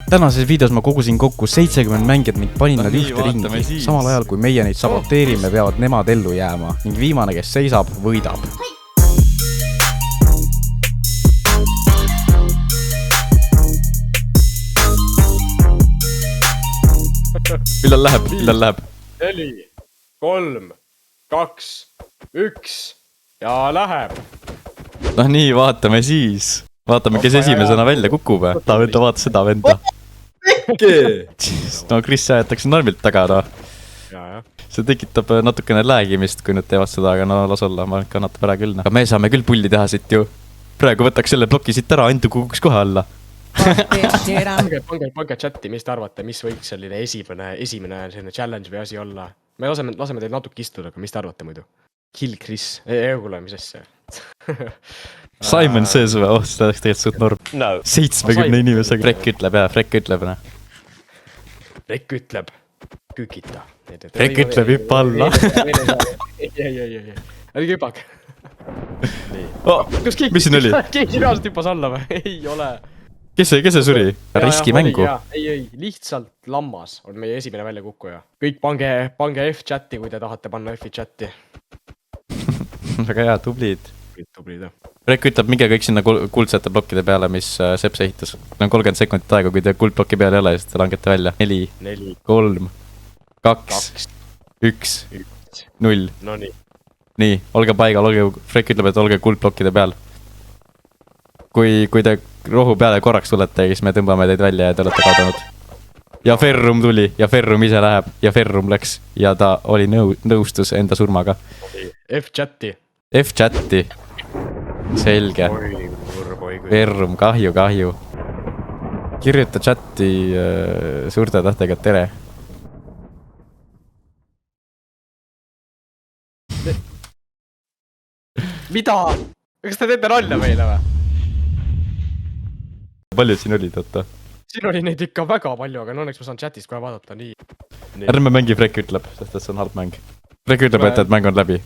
Tänases videos ma kogusin kokku 70 mängijat ning panin nad ühte ringi. Samal ajal kui meie neid saboteerime, peavad nemad ellu jääma ning viimane, kes seisab, võidab. Millal läheb? 4, 3, 2, 1 ja läheb. No nii, vaatame siis. Vaatame, kes esimesena välja kukub. Ta venda vaata seda venda. No Chris ajatakse normilt taga, no. See tekitab natukene läägimist, kui nad teevad seda, aga no las olla, ma kannatab ära küll. Aga me saame küll pulli teha siit ju. Praegu võtaks selle bloki siit ära, Antu kukuks kohe alla. Pange chati, mis te arvate, mis võiks selline esimene challenge või asi olla? Me laseme teil natuke istuda, aga mis te arvate muidu? Kill Chris, kuule, mis asja? Simon sees või? Oh, seda oleks tegelikult suht norm. 70 inimesega. Frek ütleb. Frek ütleb, kükita. Frek ütleb hüppa alla. Ei, ärge hüpake. Mis siin oli? Keegi reaalselt hüppas alla või? Ei ole. Kes see suri? Riski mängu? Ei, lihtsalt lammas on meie esimene väljakukkuja. Kõik pange F-chati, kui te tahate panna F-chati. Väga hea, tublid. Frek ütleb, minge kõik sinna kuldsete blokkide peale, mis Seps ehitas. Meil on 30 sekundit aega, kui te kuldblokki peal ei ole, siis te langete välja. 4, 3, 2, 1, 0. Nii, olge paigal, Frek ütleb, et olge kuldblokkide peal. Kui te rohu peale korraks tulete, siis me tõmbame teid välja ja te olete kaotanud. Ja Ferrum tuli ja Ferrum ise läheb ja Ferrum läks ja ta oli nõustus enda surmaga. F-chati. F-chati. Selge. Ferrum, kahju. Kirjuta chati suurte tähtega tere. Mida? Kas te teete nalja meile või? Palju siin olid, oota? Siin oli neid ikka väga palju, aga õnneks ma saan chatist kohe vaadata, nii. Ärme mängi Frek ütleb, sest see on halb mäng. Frek ütleb, et mäng on läbi.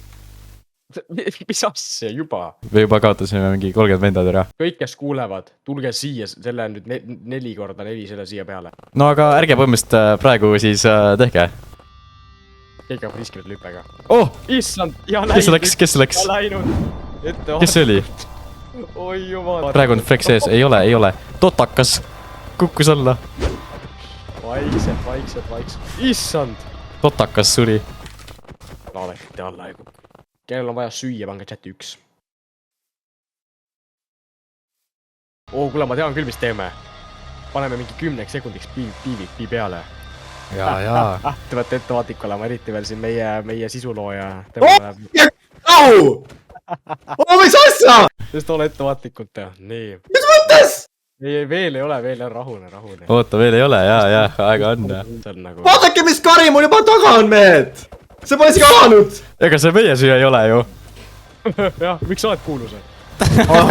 Mis asja juba? Me juba kaotasime mingi 30 vendad ära. Kõik, kes kuulevad, tulge siia, selle on nüüd 4x4 selle siia peale. No aga ärge põhimõtteliselt praegu siis tehke. Keegi on riskinud lüpega. Oh! Issand! Kes see läks? Ja läinud! Kes see oli? Oi jumal! Praegu on Frek sees, ei ole. Totakas! Kukkus alla. Vaikselt. Issand! Totakas suri. Laadekite alla ei kukku. Kellel on vaja süüa, pange chati 1. Kuule, ma tean küll, mis teeme. Paneme mingi 10 sekundiks PvP peale. Jaa. Te võtte ettevaatlik olema, eriti veel siin meie sisulooja. Mis asja? Sest ole ettevaatlikult, nii. Mis mõttes? Ei, veel ei ole, veel on rahune. Oota, veel ei ole, jaa, aega on. Vaadake, mis kari mul juba taga on, mehed! See pole isegi alanud! Ega see meie süüa ei ole ju. Jah, miks sa oled kuulus?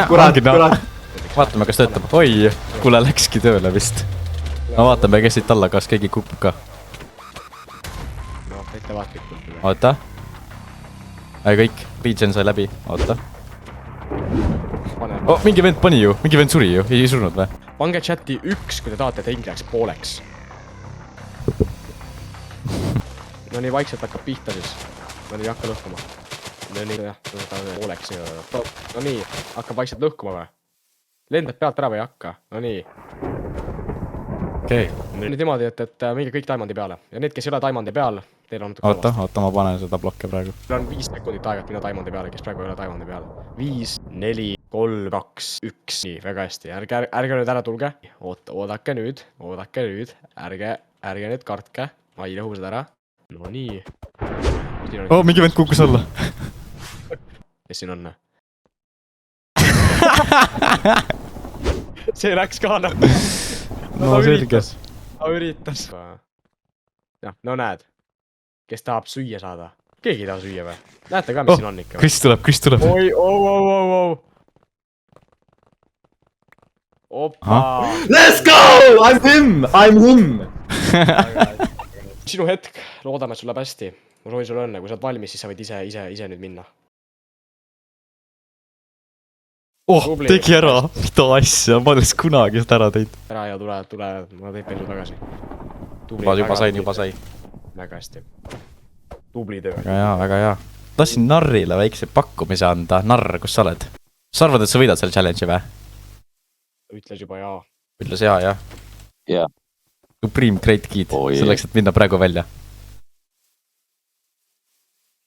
Kurat. Vaatame, kas töötab. Oi, kuule, läkski tööle vist. No vaatame, kes siit alla, kas keegi kukub ka. No, ettevaatlikult. Oota. Kõik, Regen sai läbi. Oota. Mingi vend pani ju, mingi vend suri ju, ei surnud või? Pange chati 1, kui te tahate, et Eng läks pooleks. No nii vaikselt hakkab pihta siis. No nii, hakka lõhkuma. No nii, jah, pooleks. No nii, hakkab vaikselt lõhkuma või? Lendad pealt ära või ei hakka? No nii. Okei. Nüüd niimoodi, et minge kõik taimandi peale. Ja need, kes ei ole taimandi peal, teil on... Oota, ma panen seda blokke praegu. Teil on 5 sekundit aega, et minna taimandi peale, kes praegu ei ole taimandi peal. 5, 4, 3, 2, 1. Nii, väga hästi. Ärge nüüd ära tulge. Oodake nüüd. Ärge nüüd kartke. Ma ei lõhu seda ära. No nii. Mingi vend kukkus alla. Kes siin on? See läks ka noh. No selge. Ta üritas. Jah, no näed. Kes tahab süüa saada? Keegi ei taha süüa või? Näete ka, mis siin on ikka? Chris tuleb. Oi. Opa. Let's go! I'm him! Sinu hetk, loodame, et sul läheb hästi. Ma soovin sulle õnne, kui sa oled valmis, siis sa võid ise nüüd minna. oh , Tubli. tegi ära , mida asja , ma oleks kunagi seda ära teinud . ära ja tule , ma teen su tagasi . juba sai . väga hästi . tubli töö . väga hea . tahtsin narrile väikse pakkumise anda , narr , kus sa oled ? sa arvad , et sa võidad selle challenge'i või ? ütles juba jaa . ütles jaa , jah . Jaa. Supreme Great Kid Oh, selleks , et minna praegu välja .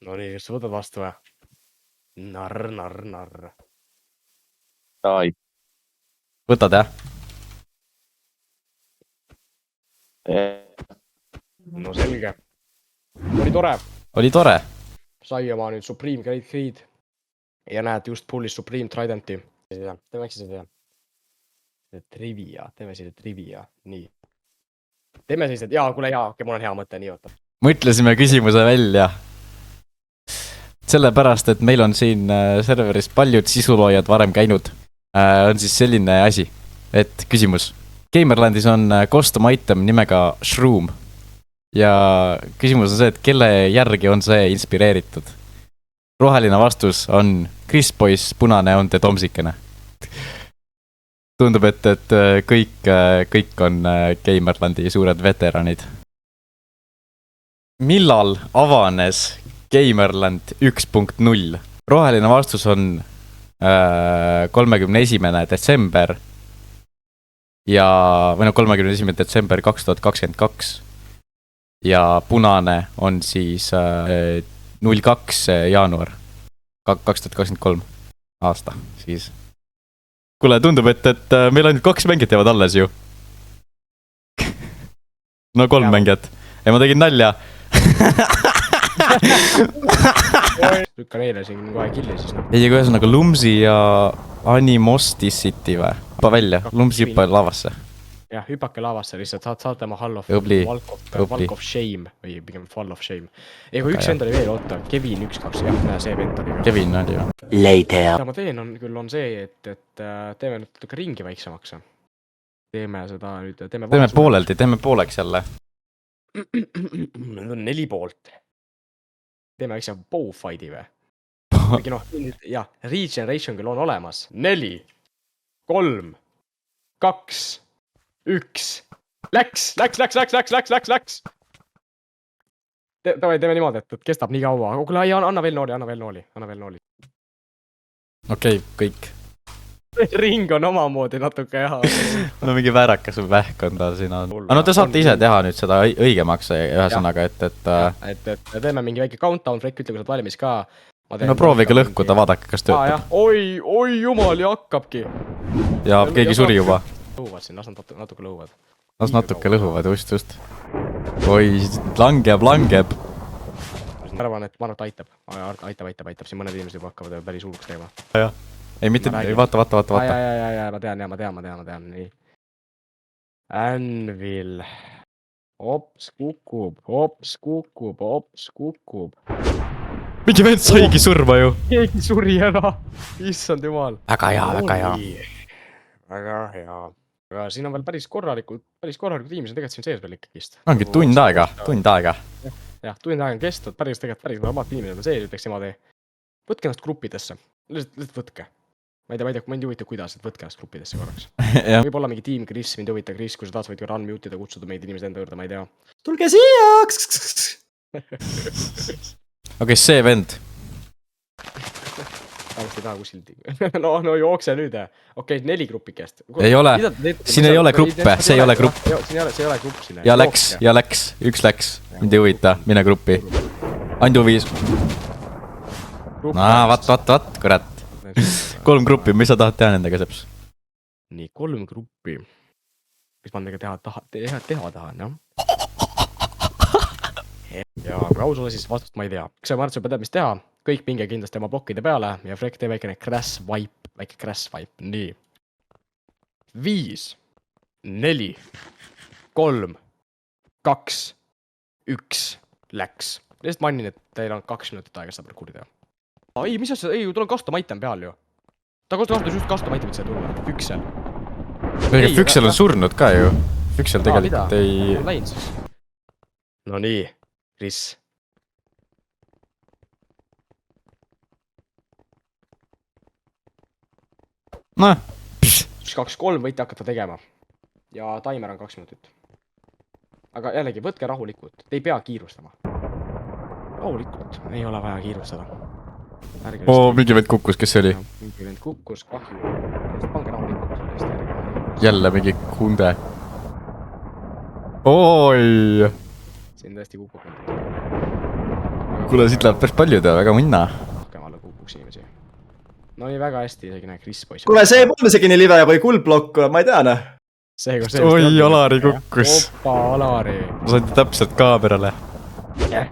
no nii , kas sa võtad vastu või ? narr . Ai. võtad , jah ? no selge . oli tore . oli tore . sai oma nüüd Supreme Great Creed . ja näed , just pull'is Supreme Tridenti . teeme äkki seda . teeme selle trivia , nii . teeme sellised , kuule okei , mul on hea mõte , nii oota . mõtlesime küsimuse välja . sellepärast , et meil on siin serveris paljud sisuloojad varem käinud , on siis selline asi , et küsimus . Gamerlandis on custom item nimega Shroom . ja küsimus on see , et kelle järgi on see inspireeritud . roheline vastus on Chris Boys , punane on The Tomsikene . tundub , et kõik on Gamerlandi suured veteranid . millal avanes Gamerland 1.0 ? roheline vastus on 31. detsember ja , või no 31. detsember 2022 ja punane on siis 02. jaanuar 2023 aasta siis . kuule , tundub , et meil ainult 2 mängijat jäävad alles ju . no 3 mängijat ja ma tegin nalja . lükkan eile siin kohe killi siis noh . ei , aga ühesõnaga Lumsi ja Animosticity või ? hüppa välja , Lumsi hüppa lavasse . jah , hüpake laavasse lihtsalt , saate oma Hall of Tubli, Walk of Shame või pigem Fall of Shame . ei , kui üks Väga hea. vend oli veel , oota , Kevin 1-2 , jah , näe see vend oli ka . Kevin oli ju . mida ma teen , on see , et teeme nüüd natuke ringi väiksemaks . teeme seda nüüd , teeme . pooleldi , teeme pooleks jälle . Need on 4 poolt . teeme väikse bow fight'i või ? kuigi noh , jah , regeneration küll on olemas . 4 , 3 , 2 , 1 . Läks . Davai , teeme niimoodi , et kestab nii kaua . kuule , anna veel nooli . okei , kõik . ring on omamoodi natuke jah . no mingi väärakas või vähk on ta siin on . aga no te saate ise teha nüüd seda õigemaks , ühesõnaga , et teeme mingi väike countdown , Frekk ütle , kui sa oled valmis ka . no proovige lõhkuda , vaadake , kas töötab . oi jumal ja hakkabki . ja keegi suri juba . lõhuvad siin , las nad natuke lõhuvad . las natuke lõhuvad , just . oi , langeb . ma arvan , et aitab , siin mõned inimesed juba hakkavad päris hulluks teema . ei , mitte , vaata . ma tean , nii . Anvil . hops kukub . mingi vend saigi surma ju . keegi suri ära , issand jumal . väga hea . väga hea . aga siin on veel päris korralikud inimesed tegelikult siin sees veel ikkagist . ongi tund aega . jah , tund aega on kestnud , päris normaalsed inimesed on sees , ütleks niimoodi . võtke ennast gruppidesse , lihtsalt võtke . ma ei tea , mind ei huvita , kuidas , et võtke ennast gruppidesse korraks . võib-olla mingi tiim Kris , mind ei huvita , Kris , kui sa tahad , võid ka unmute ida , kutsuda meid inimesed enda juurde , ma ei tea . tulge siia . okei , see vend . vähemasti ei taha kuskilt . no jookse nüüd . okei , 4 grupikest . Ei ole. Siin ei ole gruppe, see ei ole grupp. see ei ole grupp siin . ja läks , üks läks , mind ei huvita , mine gruppi . Andu viis . vaat , kurat . 3 gruppi , mis sa tahad teha nendega , Seps ? nii , 3 gruppi . mis ma nendega teha tahan , jah . ja kui aus olla , siis vastust ma ei tea . kas sa , Mart , sa juba tead , mis teha ? kõik minge kindlasti oma plokkide peale ja Frekk teeb väike crash wipe , nii . 5 , 4 , 3 , 2 , 1 , läks . lihtsalt mainin , et teil on 2 minutit aega seda parkouri teha . ei , mis asja , ei , tul on custom item peal ju . ta kasutas just custom item'it siia tulla , Füksel . ega Füksel on surnud ka ju . Füksel tegelikult ei . läinud siis . no nii , Kris . noh , 1, 2, 3 võite hakata tegema. Ja taimer on 2 minutit. Aga jällegi, võtke rahulikult, te ei pea kiirustama. Rahulikult, ei ole vaja kiirustada. mingi vend kukkus , kes see oli ? Mingi vend kukkus, kahju. Pange rahulikult. jälle mingi kunde . oi , Siin tõesti kukub . kuule , siit läheb päris palju teha , väga munna . rohkem alla kukuks inimesi. No nii väga hästi, isegi näe Chris poiss . kuule , see ei olnud isegi nii live või kuldblokk , ma ei tea noh . see , kus oi , Alari kukkus . Opa , Alari . ma sain täpselt kaamerale . see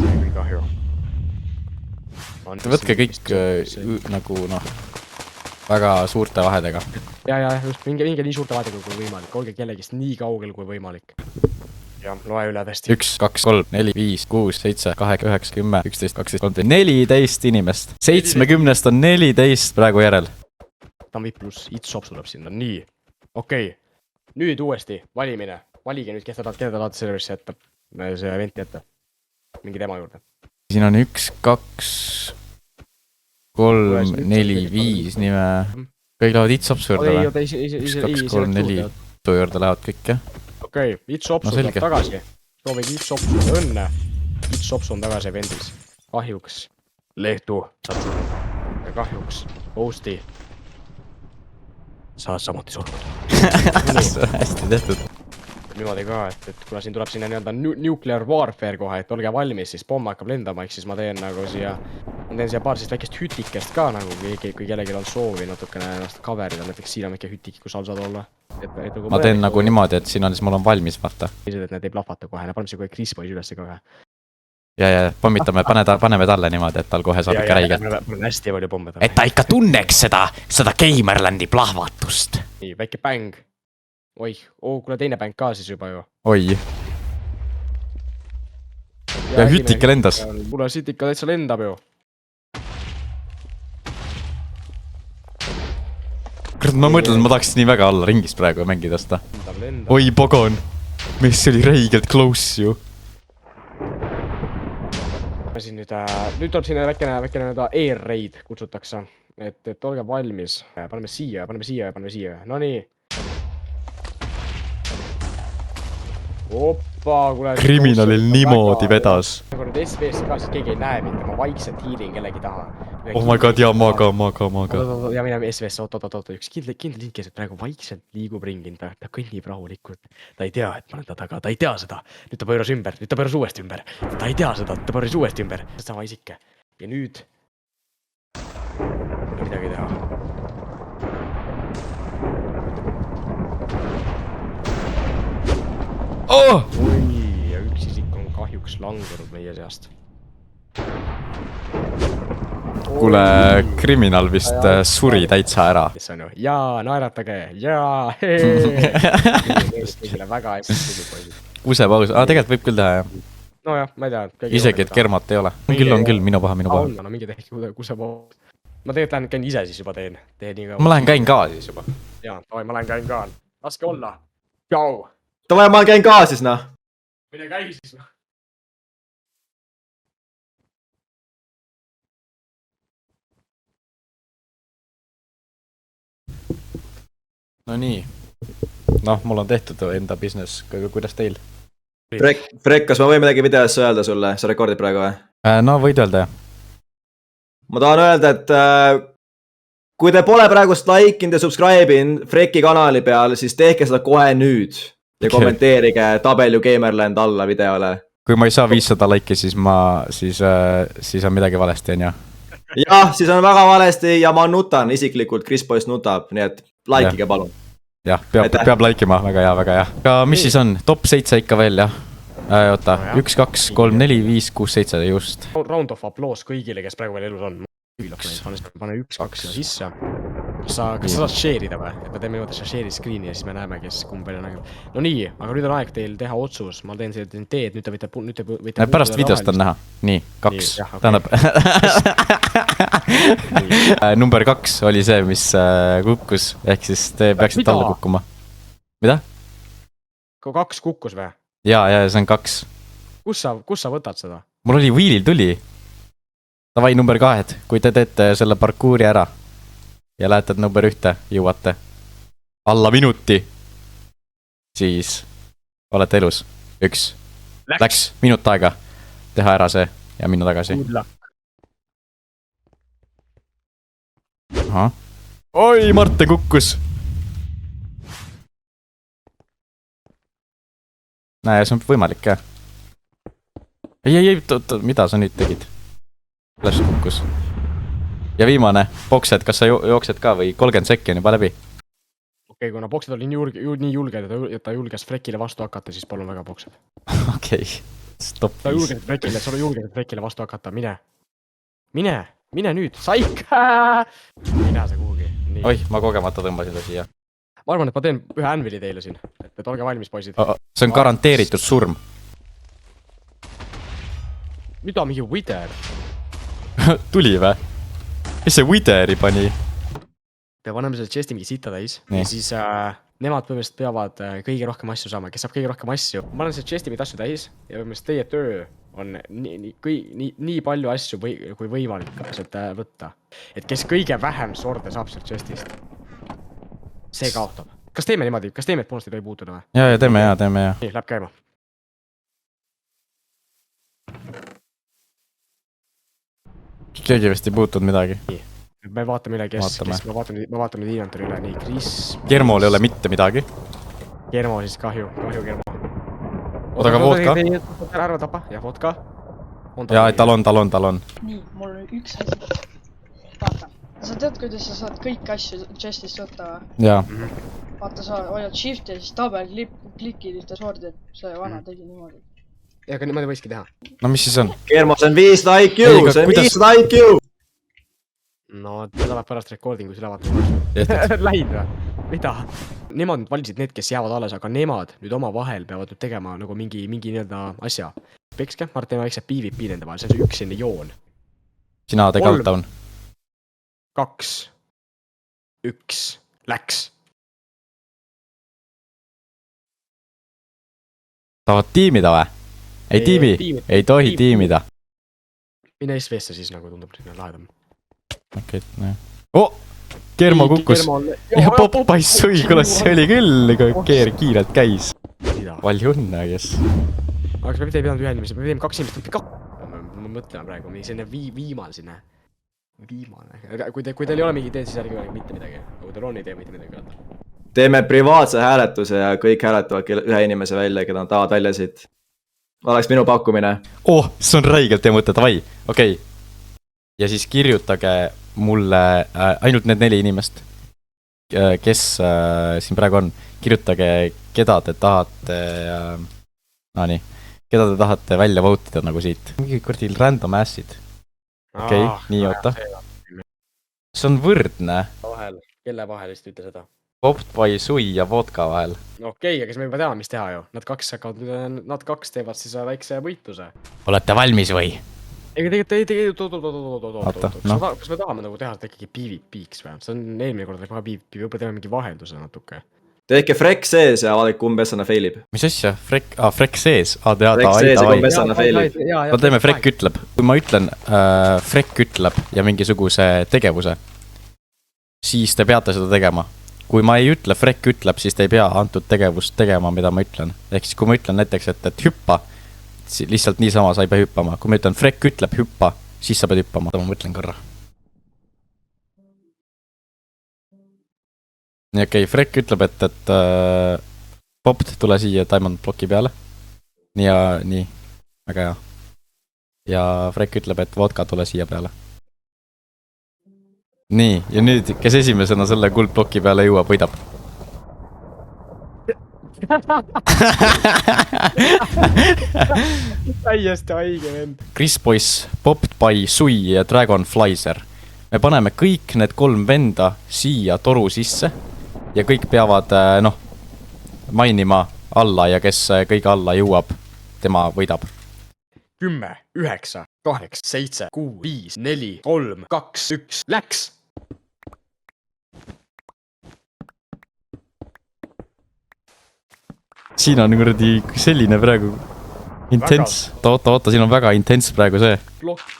oli kahju . võtke kõik nagu noh , väga suurte vahedega . ja just , minge nii suurte vaadega kui võimalik , olge kellegist nii kaugel kui võimalik . jah , loe üle tõesti . 1 , 2 , 3 , 4 , 5 , 6 , 7 , 8 , 9 , 10 , 11 , 12 , 13 , 14 inimest . 70-st on 14 praegu järel . Tammi pluss Itsopsu tuleb sinna , nii . okei , nüüd uuesti valimine . valige nüüd , keda tahate serverisse jätta , see eventi jätta . mingi tema juurde . siin on 1 , 2 , 3 , 4 , 5 nime . kõik lähevad Itsopsu juurde ei , või ? oota , 1 , 2 , 3 , 4 Itsu juurde lähevad kõik jah ? okei , Itsopsu No tuleb selge. tagasi . soovige Itsopsule õnne . Itsopsu on tagasi eventis . kahjuks Lehtu saad surnud . ja kahjuks Ghosti saad samuti surnud . hästi tehtud . niimoodi ka , et kuna siin tuleb sinna nii-öelda nuclear warfare kohe , et olge valmis , siis pomm hakkab lendama , ehk siis ma teen nagu siia , ma teen siia paar sellist väikest hütikest ka nagu , kui kellelgi on soovi natukene ennast cover ida , näiteks siin on väike hütik , kus all saad olla . ma teen nagu niimoodi , et siin on siis , mul on valmis , vaata . et need ei plahvata kohe , paneme siia kohe Chris poiss ülesse kohe . ja pommitame , paneme talle niimoodi , et tal kohe saab ikka räigelt . mul on hästi palju pomme et ta ikka tunneks seda Gamerlandi plahvatust . nii , väike bäng . oih , kuule teine bäng ka siis juba ju . oi , ja hütike lendas . kuule siit ikka täitsa lendab ju . kurat , ma mõtlen , ma tahaks nii väga olla ringis praegu ja mängida seda . lendab . oi , pagan , mis see oli räigelt close ju . siin nüüd tuleb siin väikene nii-öelda air raid kutsutakse , et olge valmis , paneme siia , paneme siia , no nii . opa , kuule . kriminalil niimoodi . vedas . nagu nüüd SVS ka , siis keegi ei näe mind , ma vaikselt hiilin kellegi taha . oh my god , jaa , maga . ja mineme SVS , oot , üks kindel link , kes praegu vaikselt liigub ringi , ta kõnnib rahulikult . ta ei tea , et ma olen ta taga , ta ei tea seda . nüüd ta pööras ümber , nüüd ta pööras uuesti ümber . ta ei tea seda , ta pööras uuesti ümber . sama isik . ja nüüd . ei ole midagi teha . oh! . oi , ja üks isik on kahjuks langenud meie seast . kuule , kriminal vist suri täitsa ära . kes on ju , jaa , naeratage , jaa , kõigile väga hästi poisid . kusepaus , tegelikult võib küll teha jah . nojah , ma ei tea . isegi , et kermat ei ole . on küll , minu paha . no mingi tehke kusepool . ma tegelikult käin ise siis juba teen nii kaua . ma lähen käin ka siis juba . jaa , ma lähen käin ka . laske olla . tšau . davai , ma käin ka siis noh . mine käi siis . no nii . noh , mul on tehtud enda business , kuidas teil ? Frek , kas ma võin midagi videosse öelda sulle , sa rekordid praegu või ? no võid öelda jah . ma tahan öelda , et kui te pole praegust like inud ja subscribe inud Freki kanali peal , siis tehke seda kohe nüüd ja kommenteerige W Gamerland alla videole . kui ma ei saa 500 like'i , siis on midagi valesti , on ju . jah , siis on väga valesti ja ma nutan isiklikult , Chris Poiss nutab , nii et likeige palun . jah , peab like ima , väga hea , väga hea . aga mis siis on , top 7 ikka veel jah ? oota , 1 , 2 , 3 , 4 , 5 , 6 , 7 just . Round of applause kõigile , kes praegu veel elus on . pane 1, 2 sinna sisse . kas sa saad share ida või ? et me teeme niimoodi share screen'i ja siis me näeme , kes kumb välja näeb . no nii , aga nüüd on aeg teil teha otsus , ma teen selle teed , nüüd te võite . pärast videost on näha . nii , 2 Nii, jah, , okei. tähendab . number 2 oli see , mis kukkus , ehk siis te peaksite Mida? alla kukkuma . mida ? 2 kukkus või ? ja see on 2 . kus sa võtad seda ? mul oli wheel'il tuli . Davai , number 2 , kui te teete selle parkuuri ära . ja lähete number 1, jõuate alla minuti, siis olete elus. 1. Läks minut aega teha ära see ja minna tagasi. Ahah. Oi, Martin kukkus. Näe, see on võimalik ka. Ei, mida sa nüüd tegid? Flash kukkus. Ja viimane, boksed, kas sa jooksed ka või 30 sekki on juba läbi? Okei, kuna boksed oli nii julged, et ta julges Frekile vastu hakata, siis palun väga boksed. Okei, stop. Sa julgesid Frekile vastu hakata, mine. Mine nüüd, saik! Mine sa kuhugi. Nii. Oih, ma kogemata tõmbasin ta siia. Ma arvan, et ma teen ühe Anvili teile siin, et olge valmis, poisid. See on garanteeritud surm. Mida mingi Wither? Tuli vä? Mis see Witheri pani? Me paneme selle chesti mingi sita täis Nii. ja siis nemad põhimõtteliselt peavad kõige rohkem asju saama, kes saab kõige rohkem asju. Ma olen selle chesti mingi asju täis ja põhimõtteliselt teie töö on nii palju asju kui võimalik sealt võtta. Et kes kõige vähem sorde saab sealt chestist, see kaotab. Kas teeme niimoodi? Kas teeme, et punast ei tohi puutuda või? Ja teeme ja. Nii, läheb käima. Keegi vist ei puutunud midagi. Me vaatame üle, kes ma vaatan nüüd inventory üle, nii, Chris. Germol ei ole mitte midagi. Germo siis kahju Germo. Oota, aga vodka? Ära tapa, jah, vodka. Jaa, tal on. Nii, mul on üks asi. Vaata, sa tead, kuidas sa saad kõik asju chestist võtta või? Jaa. Vaata, sa hoiad shift ja siis tabel klikid ühte sordi, et see vana tegi niimoodi. Ja, aga niimoodi võiski teha. No mis siis on? Germo, see on 500 IQ, see on 500 IQ! No, seda läheb pärast recordingu üle vaatama. Läinud või? Mida? Nemad nüüd valisid need, kes jäävad alles, aga nemad nüüd oma vahel peavad nüüd tegema nagu mingi nii-öelda asja. Pekske, ma teeme väikse PvP nende vahel, see on see üks selline joon. Sina tee countdown. 2, 1, läks. Tahavad tiimida või? Ei tiimi, ei tohi tiimida. Mine SVS-e siis nagu tundub lahedam. Okei, näe. Oh! Germo kukkus. Ja Popeyes sõi, kuulas, see oli küll, keer kiirelt käis. Palju õnne, kes. Aga kas me mitte ei pidanud ühe inimese, me teeme 2 inimest. Ma mõtlen praegu, selline viimane sinna. Viimane. Kui teil ei ole mingi ideed, siis ärge öelda mitte midagi. Kui teil on idee, mitte midagi öelda. Teeme privaatse hääletuse ja kõik hääletavad ühe inimese välja, keda nad tahavad välja siit. Oleks minu pakkumine. Oh, see on räigelt hea mõte, davai. Okei. Ja siis kirjutage mulle ainult need 4 inimest, kes siin praegu on. Kirjutage, keda te tahate, keda te tahate välja vote'ida nagu siit. Mingi kordil random assid. Okei, nii oota. See on võrdne. Kelle vahel vist ütle seda? Popeye sui ja vodka vahel. Okei, aga siis me juba teame, mis teha ju. Nad kaks teevad siis väikse võitluse. Olete valmis või? Ega tegelikult, Oota, kas me tahame nagu teha seda ikkagi PvP-ks või? See on eelmine kord väga PvP, võib-olla teeme mingi vahelduse natuke. Tehke frek sees ja vaadake, kumb Essana failib. Mis asja? Frek sees? Teada, Frek sees ja kumb Essana failib. No teeme frek ütleb. Kui ma ütlen frek ütleb ja mingisuguse tegevuse, siis te peate seda tegema. Kui ma ei ütle frek ütleb, siis te ei pea antud tegevust tegema, mida ma ütlen. Ehk siis kui ma ütlen näiteks, et hüppa, lihtsalt niisama sa ei pea hüppama. Kui ma ütlen frek ütleb hüppa, siis sa pead hüppama. Ma mõtlen korra. Nii okei, frek ütleb, et popt, tule siia diamond bloki peale. Nii ja nii. Väga hea. Ja frek ütleb, et vodka tule siia peale. Nii, ja nüüd, kes esimesena selle kuldbloki peale jõuab, võidab. Täiesti haige vend. Chris Boyce, Popeye, Sui ja Dragonflizer. Me paneme kõik need 3 venda siia toru sisse ja kõik peavad, mainima alla ja kes kõige alla jõuab, tema võidab. 10, 9, 8, 7, 6, 5, 4, 3, 2, 1, läks! Siin on kuradi selline praegu intens. Oota, siin on väga intens praegu see.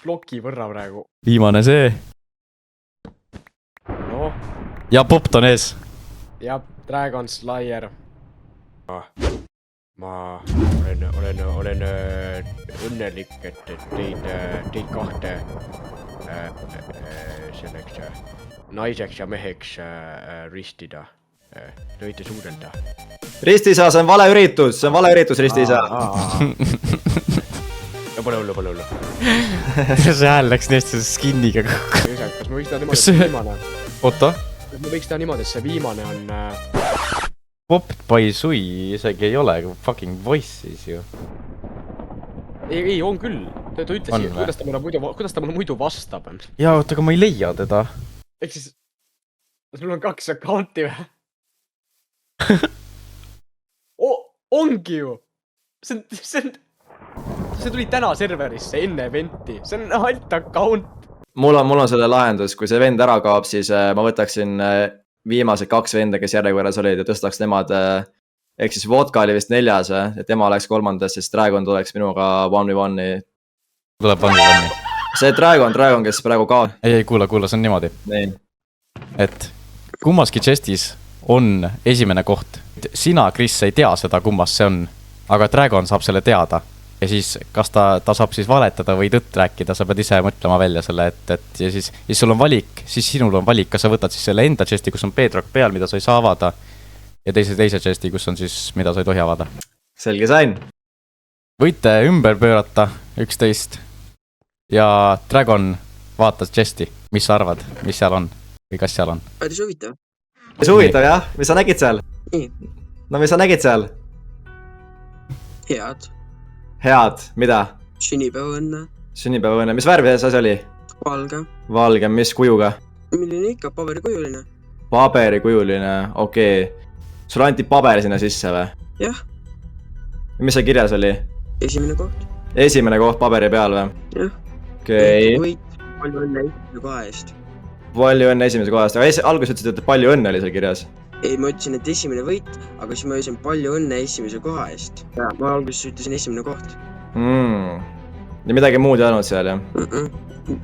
Bloki võrra praegu. Viimane see. No, ja popt on ees . jah , Dragon Slayer . ma olen õnnelik , et teid kahte selleks naiseks ja meheks ristida . Te võite suudelda . Ristiisa , see on valeüritus , Ristiisa . no pole hullu . see hääl läks nii hästi skinniga kokku . kas ma võiks teha niimoodi , Kas et see see- viimane , oota . kas ma võiks teha niimoodi , et see viimane on Popt by Sui isegi ei ole fucking voice'is ju . ei , on küll . ta On ütles , või? kuidas ta mulle muidu vastab . jaa , oota , aga ma ei leia teda . ehk siis , sul on 2 account'i või ? ongi ju . see tuli täna serverisse enne event'i , see on alt account . mul on selle lahendus , kui see vend ära kaob , siis ma võtaksin viimased 2 venda , kes järjekorras olid ja tõstaks nemad . ehk siis Vodka oli vist 4., ja tema oleks 3., siis Dragon tuleks minuga 1v1-i . tuleb vangi . see Dragon , kes praegu kaob . ei , kuula , see on niimoodi , nii , et kummaski chest'is on esimene koht . sina , Kris , ei tea seda , kummas see on , aga Dragon saab selle teada . ja siis , kas ta saab siis valetada või tõtt rääkida , sa pead ise mõtlema välja selle , et ja siis sul on valik , siis sinul on valik , kas sa võtad siis selle enda chest'i , kus on bedrock peal , mida sa ei saa avada . ja teise chest'i , kus on siis , mida sa ei tohi avada . selge sain . võite ümber pöörata 11 ja Dragon vaatas chest'i , mis sa arvad , mis seal on või kas seal on ? päris huvitav . mis huvitav jah , mis sa nägid seal ? nii , no mis sa nägid seal ? head , head , mida ? sünnipäevaõnne , sünnipäevaõnne , mis värvi see asi oli ? valge , valge , mis kujuga ? milline ikka paberikujuline . paberikujuline , okei okay. . sulle anti paber sinna sisse või ? jah , mis seal kirjas oli ? esimene koht , esimene koht paberi peal või ? jah . okei okay. , võit , palju õnne esimese koha eest . palju õnne esimese koha eest , aga alguses ütlesid , et palju õnne oli seal kirjas . ei , ma ütlesin , et esimene võit , aga siis ma ütlesin palju õnne esimese koha eest . ma alguses ütlesin esimene koht ja midagi muud ei olnud seal jah ?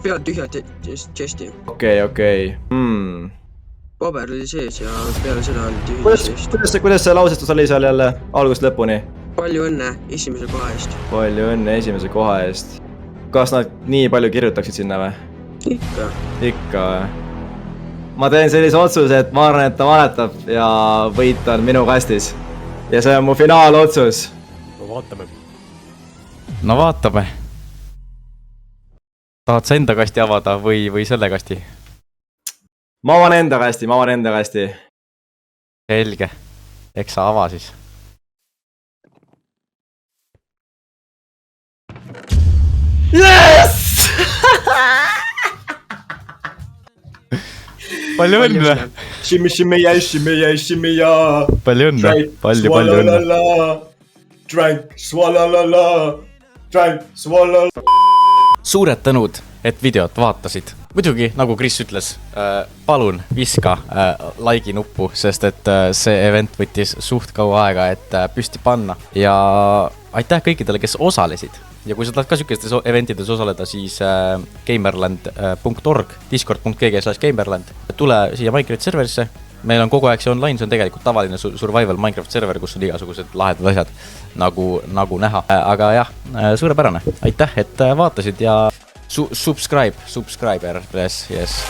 peale tühja chest'i , okei . paber oli sees ja peale seda oli tühja chest . kuidas see lausestus oli seal jälle algusest lõpuni ? palju õnne esimese koha eest . palju õnne esimese koha eest . kas nad nii palju kirjutaksid sinna või ? ikka , ikka või ? ma teen sellise otsuse , et ma arvan , et ta valetab ja võit on minu kastis . ja see on mu finaalotsus . no vaatame . no vaatame . tahad sa enda kasti avada või selle kasti ? ma avan enda kasti . selge , eks sa ava siis . Yes! palju õnne , Shimmy, shimmy, yeah, shimmy, yeah, shimmy, yeah. palju õnne , palju õnne . Drank, swalala, drank, swalala. suured tänud , et videot vaatasid . muidugi , nagu Kris ütles , palun viska like'i nuppu , sest et see event võttis suht kaua aega , et püsti panna . ja aitäh kõikidele , kes osalesid . ja kui sa tahad ka sükestes eventides osaleda , siis gamerland.org , discord.gg/gamerland . tule siia Minecraft serverisse . meil on kogu aeg see online , see on tegelikult tavaline survival Minecraft server , kus on igasugused lahedad asjad nagu näha . aga jah , suurepärane , aitäh , et vaatasid ja subscriber , yes .